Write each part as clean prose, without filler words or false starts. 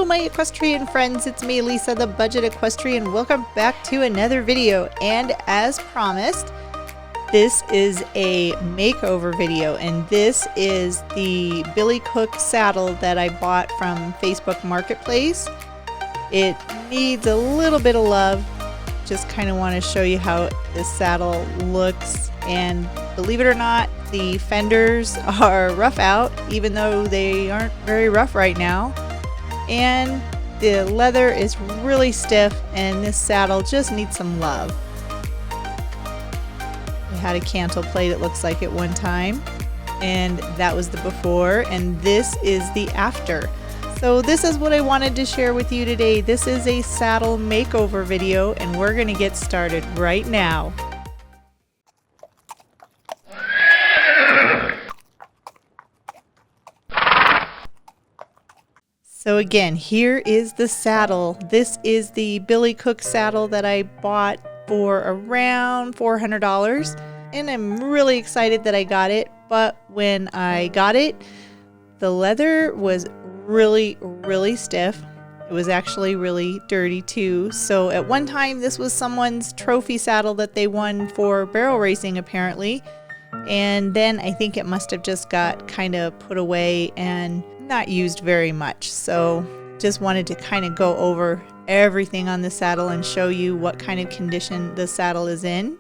my equestrian friends, it's me Lisa the Budget Equestrian. Welcome back to another video, and as promised, this is a makeover video, and this is the Billy Cook saddle that I bought from Facebook Marketplace. It needs a little bit of love. Just kind of want to show you how this saddle looks, and believe it or not, the fenders are rough out, even though they aren't very rough right now. And the leather is really stiff, and this saddle just needs some love. It had a cantle plate, it looks like, at one time, and that was the before, and this is the after. So this is what I wanted to share with you today. This is a saddle makeover video, and we're going to get started right now. So again, here is the saddle. This is the Billy Cook saddle that I bought for around $400, and I'm really excited that I got it. But when I got it, the leather was really stiff. It was actually really dirty too. So at one time, this was someone's trophy saddle that they won for barrel racing apparently. And then I think it must have just got kind of put away and not used very much. So just wanted to kind of go over everything on the saddle and show you what kind of condition the saddle is in.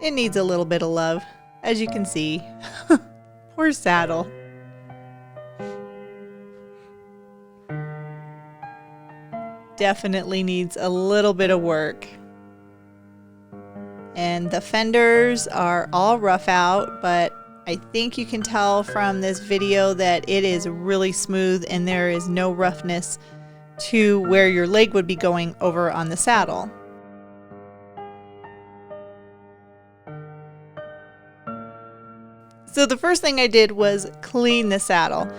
It needs a little bit of love, as you can see. Poor saddle. Definitely needs a little bit of work. And the fenders are all rough out, but I think you can tell from this video that it is really smooth and there is no roughness to where your leg would be going over on the saddle. So the first thing I did was clean the saddle.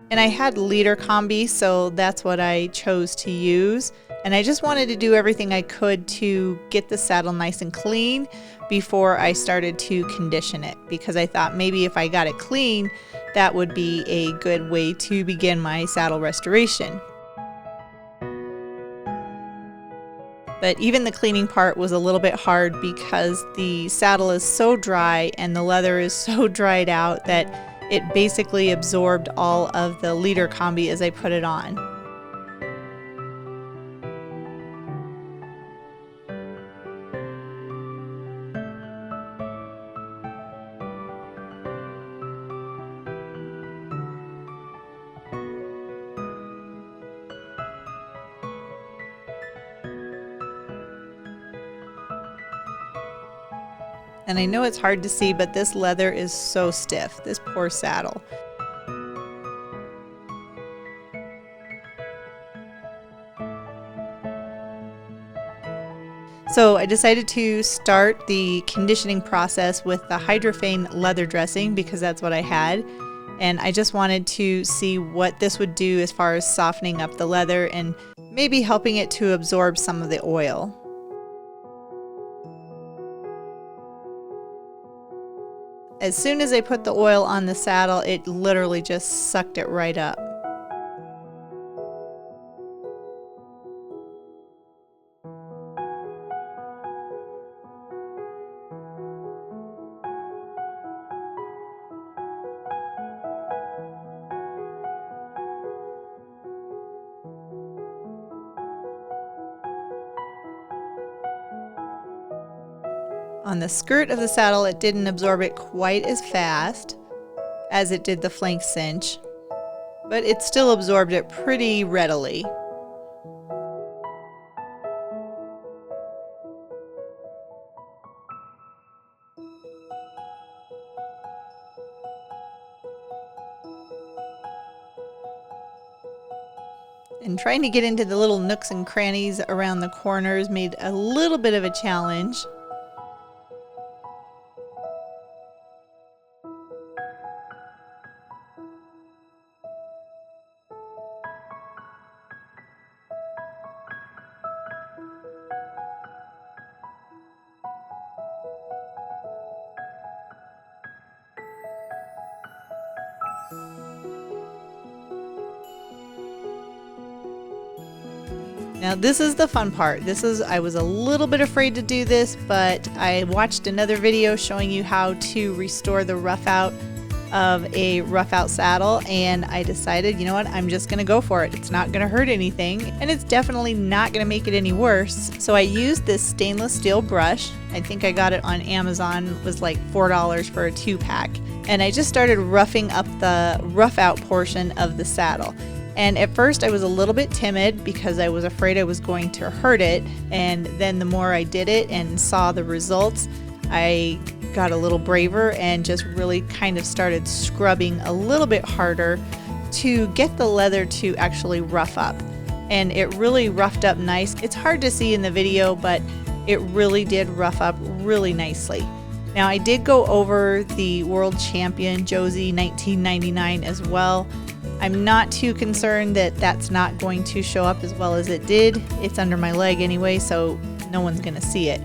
And I had leader combi, so that's what I chose to use. And I just wanted to do everything I could to get the saddle nice and clean before I started to condition it, because I thought maybe if I got it clean, that would be a good way to begin my saddle restoration. But even the cleaning part was a little bit hard because the saddle is so dry and the leather is so dried out that it basically absorbed all of the leader combi as I put it on. And I know it's hard to see, but this leather is so stiff, this poor saddle. So I decided to start the conditioning process with the hydrophane leather dressing because that's what I had. And I just wanted to see what this would do as far as softening up the leather and maybe helping it to absorb some of the oil. As soon as I put the oil on the saddle, it literally just sucked it right up. On the skirt of the saddle, it didn't absorb it quite as fast as it did the flank cinch, but it still absorbed it pretty readily. And trying to get into the little nooks and crannies around the corners made a little bit of a challenge. Now this is the fun part. I was a little bit afraid to do this, but I watched another video showing you how to restore the rough out of a rough out saddle, and I decided, you know what, I'm just gonna go for it. It's not gonna hurt anything, and it's definitely not gonna make it any worse. So I used this stainless steel brush. I think I got it on Amazon. It was like $4 for a 2-pack. And I just started roughing up the rough out portion of the saddle. And at first I was a little bit timid because I was afraid I was going to hurt it. And then the more I did it and saw the results, I got a little braver and just really kind of started scrubbing a little bit harder to get the leather to actually rough up. And it really roughed up nice. It's hard to see in the video, but it really did rough up really nicely. Now I did go over the world champion Josie 1999 as well. I'm not too concerned that that's not going to show up as well as it did. It's under my leg anyway, so no one's gonna see it.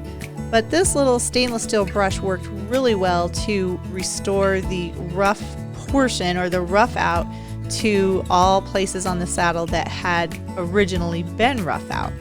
But this little stainless steel brush worked really well to restore the rough portion or the rough out to all places on the saddle that had originally been rough out.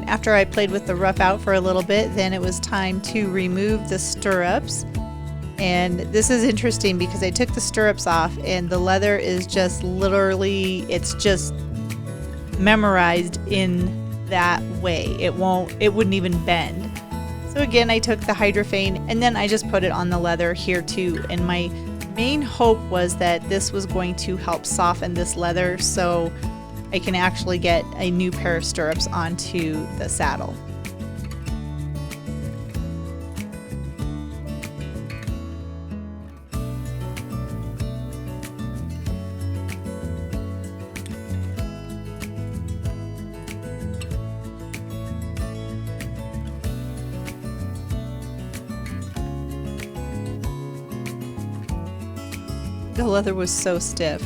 After I played with the rough out for a little bit, then it was time to remove the stirrups. And this is interesting because I took the stirrups off and the leather is just literally, it's just memorized in that way. It wouldn't even bend. So again, I took the hydrophane and then I just put it on the leather here too. And my main hope was that this was going to help soften this leather so I can actually get a new pair of stirrups onto the saddle. The leather was so stiff.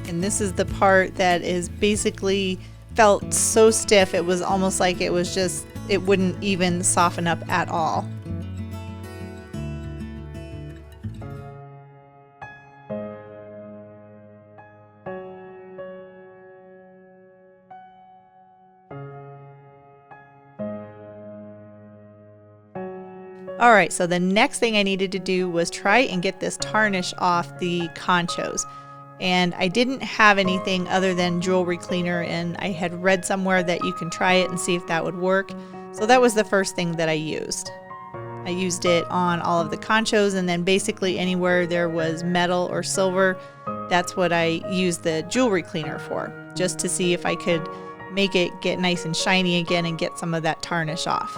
And this is the part that is basically felt so stiff, it was almost like it wouldn't even soften up at all. Alright, so the next thing I needed to do was try and get this tarnish off the conchos. And I didn't have anything other than jewelry cleaner, and I had read somewhere that you can try it and see if that would work. So that was the first thing that I used. I used it on all of the conchos, and then basically anywhere there was metal or silver, that's what I used the jewelry cleaner for, just to see if I could make it get nice and shiny again and get some of that tarnish off.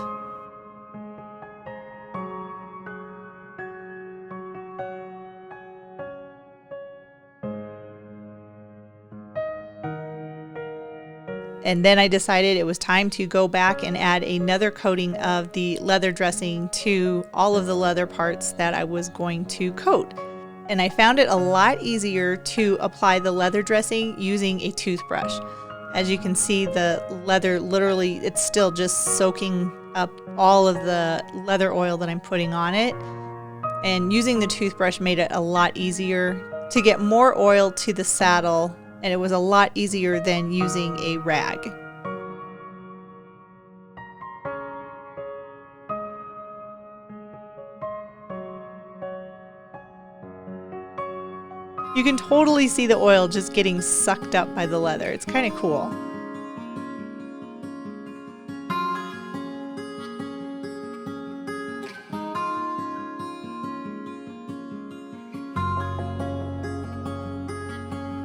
And then I decided it was time to go back and add another coating of the leather dressing to all of the leather parts that I was going to coat. And I found it a lot easier to apply the leather dressing using a toothbrush. As you can see, the leather literally, it's still just soaking up all of the leather oil that I'm putting on it. And using the toothbrush made it a lot easier to get more oil to the saddle, and it was a lot easier than using a rag. You can totally see the oil just getting sucked up by the leather. It's kind of cool.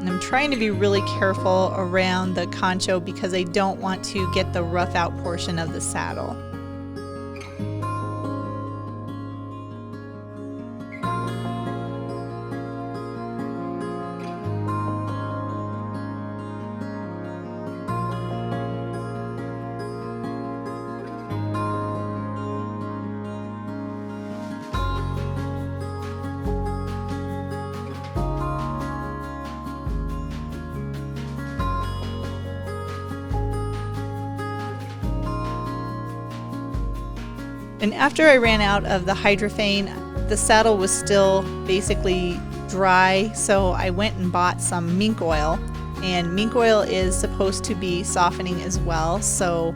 And I'm trying to be really careful around the concho because I don't want to get the rough out portion of the saddle. And after I ran out of the hydrophane, the saddle was still basically dry, so I went and bought some mink oil. And mink oil is supposed to be softening as well, so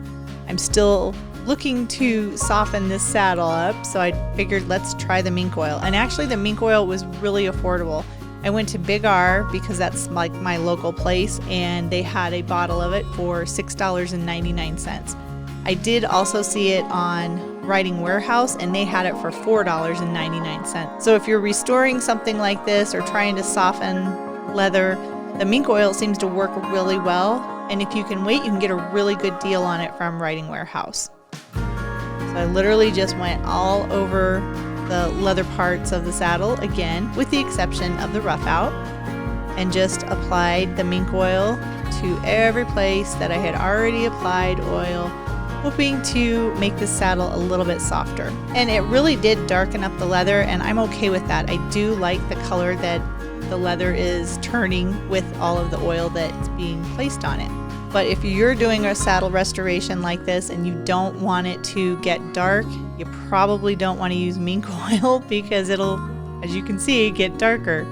I'm still looking to soften this saddle up, so I figured let's try the mink oil. And actually the mink oil was really affordable. I went to Big R because that's like my local place, and they had a bottle of it for $6.99. I did also see it on Riding Warehouse, and they had it for $4.99. So if you're restoring something like this or trying to soften leather, the mink oil seems to work really well. And if you can wait, you can get a really good deal on it from Riding Warehouse. So I literally just went all over the leather parts of the saddle again, with the exception of the rough out, and just applied the mink oil to every place that I had already applied oil, hoping to make the saddle a little bit softer. And it really did darken up the leather, and I'm okay with that. I do like the color that the leather is turning with all of the oil that's being placed on it. But if you're doing a saddle restoration like this and you don't want it to get dark, you probably don't want to use mink oil because it'll, as you can see, get darker.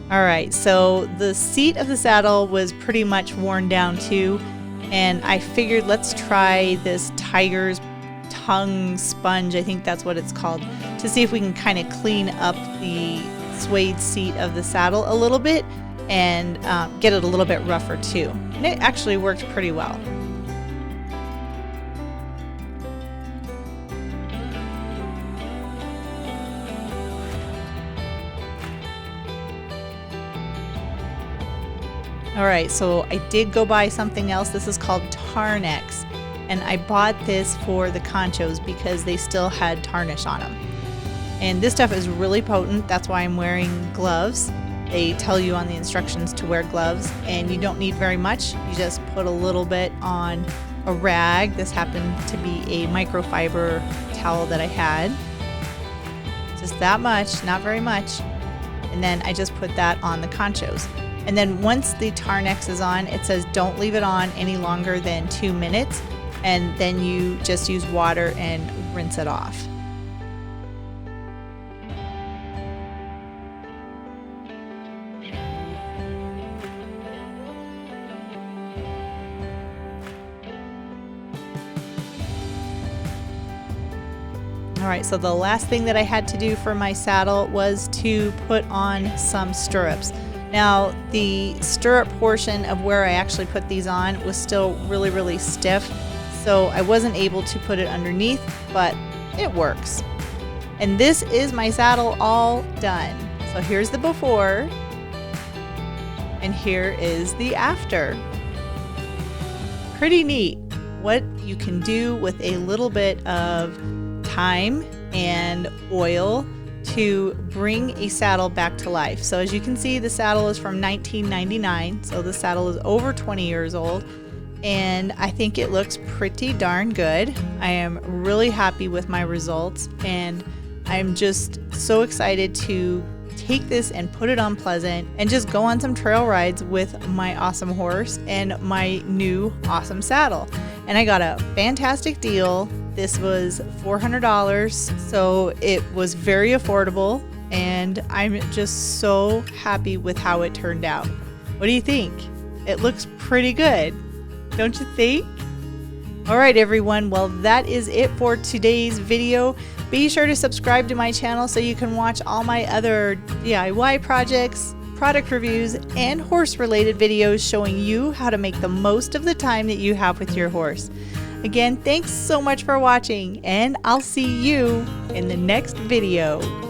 Alright, so the seat of the saddle was pretty much worn down too, and I figured let's try this tiger's tongue sponge, I think that's what it's called, to see if we can kind of clean up the suede seat of the saddle a little bit and get it a little bit rougher too. And it actually worked pretty well. Alright, so I did go buy something else. This is called Tarnex, and I bought this for the conchos because they still had tarnish on them. And this stuff is really potent, that's why I'm wearing gloves. They tell you on the instructions to wear gloves, and you don't need very much. You just put a little bit on a rag. This happened to be a microfiber towel that I had. Just that much, not very much. And then I just put that on the conchos. And then once the Tarnex is on, it says don't leave it on any longer than 2 minutes, and then you just use water and rinse it off. Alright, so the last thing that I had to do for my saddle was to put on some stirrups. Now, the stirrup portion of where I actually put these on was still really, really stiff, so I wasn't able to put it underneath, but it works. And this is my saddle all done. So here's the before, and here is the after. Pretty neat what you can do with a little bit of time and oil to bring a saddle back to life. So as you can see, the saddle is from 1999, so the saddle is over 20 years old, and I think it looks pretty darn good. I am really happy with my results, and I'm just so excited to take this and put it on Pleasant and just go on some trail rides with my awesome horse and my new awesome saddle. And I got a fantastic deal. This was $400, so it was very affordable, and I'm just so happy with how it turned out. What do you think? It looks pretty good, don't you think? All right, everyone. Well, that is it for today's video. Be sure to subscribe to my channel so you can watch all my other DIY projects, product reviews, and horse-related videos showing you how to make the most of the time that you have with your horse. Again, thanks so much for watching, and I'll see you in the next video.